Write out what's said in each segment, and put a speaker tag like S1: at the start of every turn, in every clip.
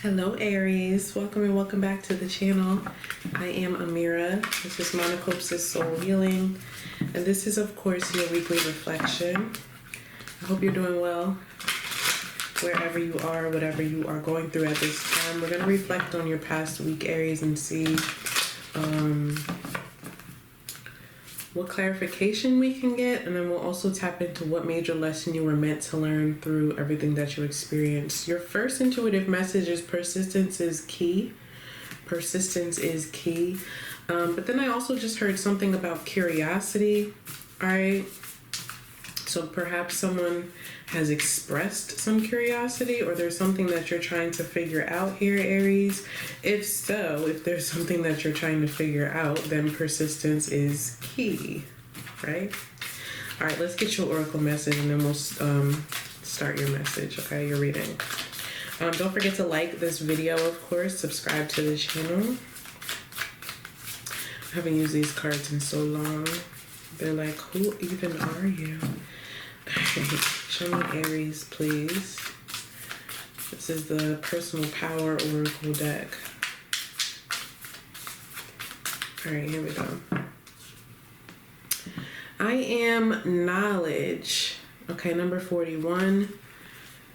S1: Hello Aries, welcome and welcome back to the channel. I am Amira. This is Monachopsis Soul Healing, and this is of course your weekly reflection. I hope you're doing well wherever you are, whatever you are going through at this time. We're going to reflect on your past week, Aries, and see what clarification we can get, and then we'll also tap into what major lesson you were meant to learn through everything that you experienced. Your first intuitive message is persistence is key. Persistence is key. But then I also just heard something about curiosity. All right. So perhaps someone has expressed some curiosity, or there's something that you're trying to figure out here, Aries. If so, if there's something that you're trying to figure out, then persistence is key, right? All right, let's get your oracle message, and then we'll start your message, okay, your reading. Don't forget to like this video, of course, subscribe to the channel. I haven't used these cards in so long. They're like, who even are you? Show me Aries, please. This is the Personal Power Oracle deck. All right, here we go. I am knowledge. Okay, number 41.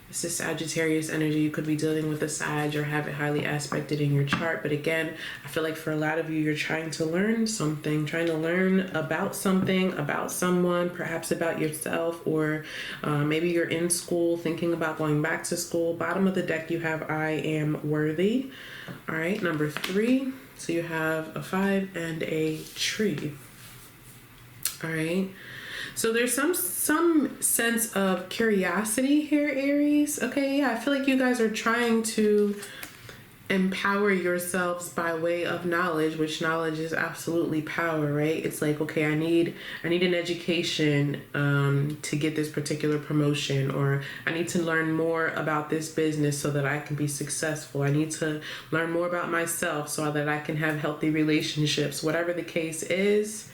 S1: This is Sagittarius energy. You could be dealing with a Sag or have it highly aspected in your chart. But again, I feel like for a lot of you, you're trying to learn something, trying to learn about something, about someone, perhaps about yourself, or maybe you're in school thinking about going back to school. Bottom of the deck, you have I am worthy. All right, number 3. So you have a 5 and a tree. All right. So there's some sense of curiosity here, Aries. Okay, yeah, I feel like you guys are trying to empower yourselves by way of knowledge, which knowledge is absolutely power, right? It's like, okay, I need an education to get this particular promotion, or I need to learn more about this business so that I can be successful. I need to learn more about myself so that I can have healthy relationships, whatever the case is.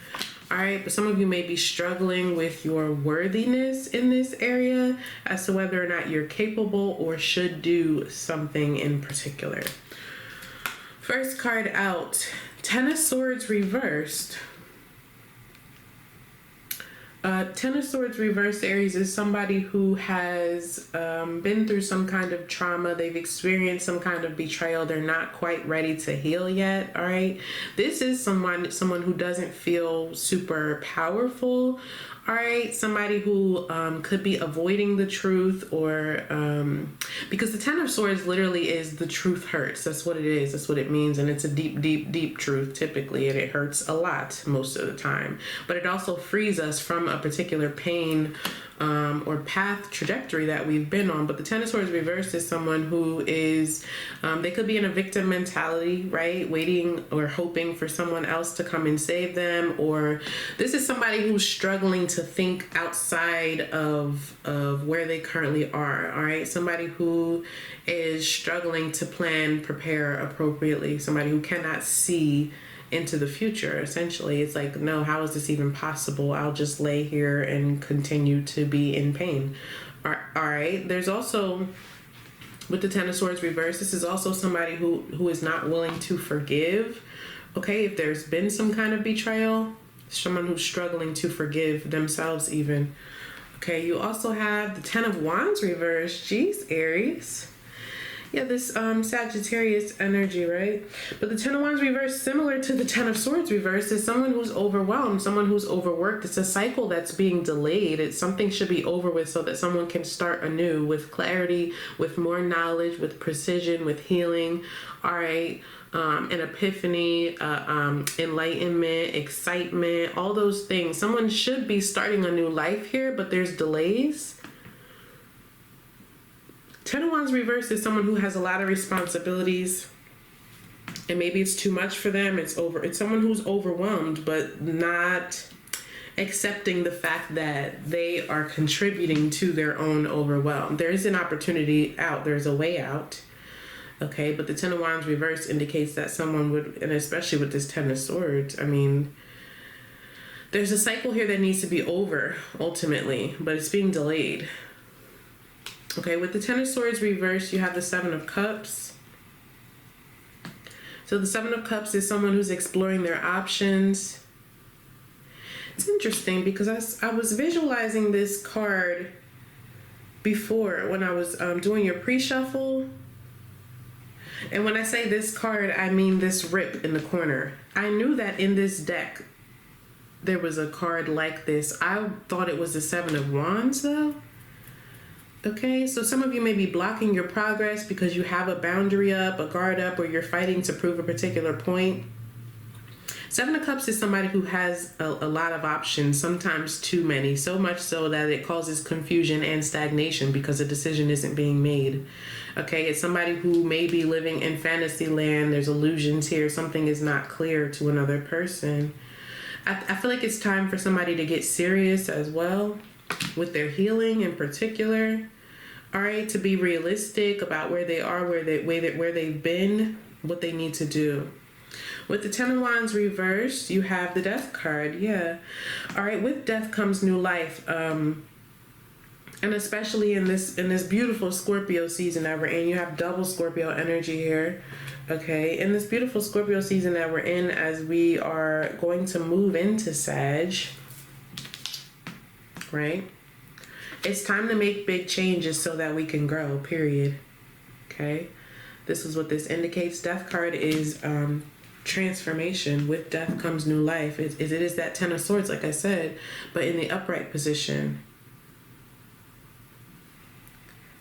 S1: All right, but some of you may be struggling with your worthiness in this area as to whether or not you're capable or should do something in particular. First card out, Ten of Swords reversed. Ten of Swords reversed, Aries, is somebody who has been through some kind of trauma. They've experienced some kind of betrayal. They're not quite ready to heal yet, all right? This is someone who doesn't feel super powerful, all right? Somebody who could be avoiding the truth, or because the Ten of Swords literally is the truth hurts. That's what it is. That's what it means. And it's a deep, deep, deep truth typically, and it hurts a lot most of the time. But it also frees us from a particular pain or path trajectory that we've been on. But the Ten of Swords reversed is someone who is, they could be in a victim mentality, right? Waiting or hoping for someone else to come and save them. Or this is somebody who's struggling to think outside of where they currently are, all right? Somebody who is struggling to plan, prepare appropriately. Somebody who cannot see into the future. Essentially, it's like, no, how is this even possible? I'll just lay here and continue to be in pain. All right. There's also, with the Ten of Swords reversed, this is also somebody who is not willing to forgive. Okay, if there's been some kind of betrayal, someone who's struggling to forgive themselves even. Okay, you also have the Ten of Wands reversed. Jeez, Aries. Yeah, this Sagittarius energy, right? But the Ten of Wands reversed, similar to the Ten of Swords reversed, is someone who's overwhelmed, someone who's overworked. It's a cycle that's being delayed. It's something should be over with so that someone can start anew with clarity, with more knowledge, with precision, with healing. All right. An epiphany, enlightenment, excitement, all those things. Someone should be starting a new life here, but there's delays. Ten of Wands reversed is someone who has a lot of responsibilities, and maybe it's too much for them. It's someone who's overwhelmed, but not accepting the fact that they are contributing to their own overwhelm. There is an opportunity out. There's a way out. Okay, but the Ten of Wands reverse indicates that someone would, and especially with this Ten of Swords, I mean, There's a cycle here that needs to be over ultimately, but it's being delayed. Okay, with the Ten of Swords reversed, you have the Seven of Cups. So the Seven of Cups is someone who's exploring their options. It's interesting because I was visualizing this card before when I was doing your pre-shuffle. And when I say this card, I mean this rip in the corner. I knew that in this deck there was a card like this. I thought it was the Seven of Wands though. Okay, so some of you may be blocking your progress because you have a boundary up, a guard up, or you're fighting to prove a particular point. Seven of Cups is somebody who has a lot of options, sometimes too many, so much so that it causes confusion and stagnation because a decision isn't being made. Okay, it's somebody who may be living in fantasy land. There's illusions here. Something is not clear to another person. I feel like it's time for somebody to get serious as well with their healing in particular. All right, to be realistic about where they are, where they've been, what they need to do. With the Ten of Wands reversed, you have the Death card. Yeah. All right, with death comes new life. And especially in this beautiful Scorpio season that we're in, you have double Scorpio energy here. Okay, in this beautiful Scorpio season that we're in, as we are going to move into Sag, right? It's time to make big changes so that we can grow, period. Okay, this is what this indicates. Death card is transformation. With death comes new life. It is that Ten of Swords, like I said, but in the upright position.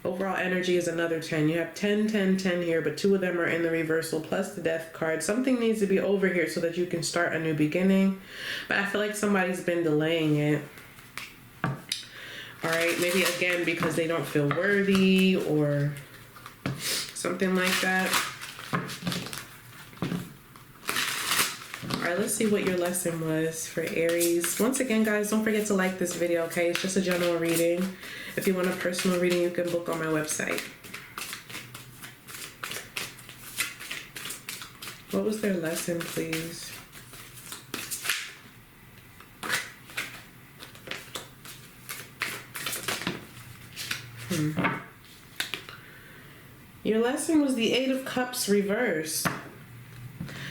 S1: Overall energy is another 10. You have 10, 10, 10 here, but two of them are in the reversal, plus the Death card. Something needs to be over here so that you can start a new beginning. But I feel like somebody's been delaying it. All right, maybe again because they don't feel worthy or something like that. All right, let's see what your lesson was for Aries. Once again, guys, don't forget to like this video, okay? It's just a general reading. If you want a personal reading, you can book on my website. What was their lesson, please? Your lesson was the Eight of Cups reversed.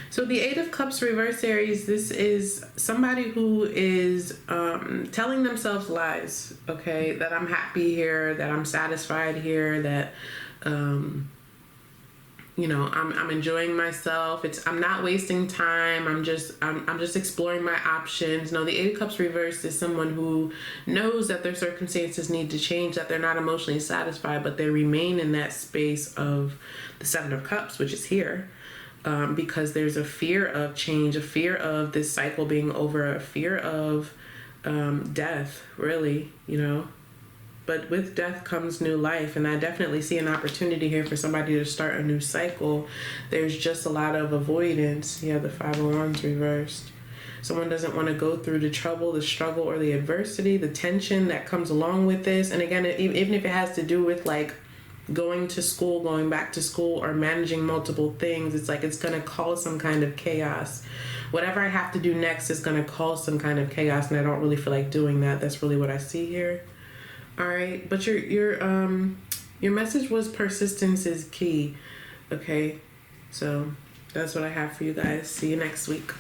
S1: So the Eight of Cups reverse, Aries, this is somebody who is telling themselves lies, okay? That I'm happy here, that I'm satisfied here, that, you know, I'm enjoying myself. I'm not wasting time. I'm just exploring my options. No, the Eight of Cups reversed is someone who knows that their circumstances need to change, that they're not emotionally satisfied, but they remain in that space of the Seven of Cups, which is here. Because there's a fear of change, a fear of this cycle being over, a fear of death, really, you know. But with death comes new life, and I definitely see an opportunity here for somebody to start a new cycle. There's just a lot of avoidance. Yeah, the Five of Wands reversed. Someone doesn't want to go through the trouble, the struggle, or the adversity, the tension that comes along with this. And again, even if it has to do with like going to school, going back to school, or managing multiple things, it's like it's going to cause some kind of chaos. Whatever I have to do next is going to cause some kind of chaos, and I don't really feel like doing that. That's really what I see here. All right, but your message was persistence is key. Okay, so that's what I have for you guys. See you next week.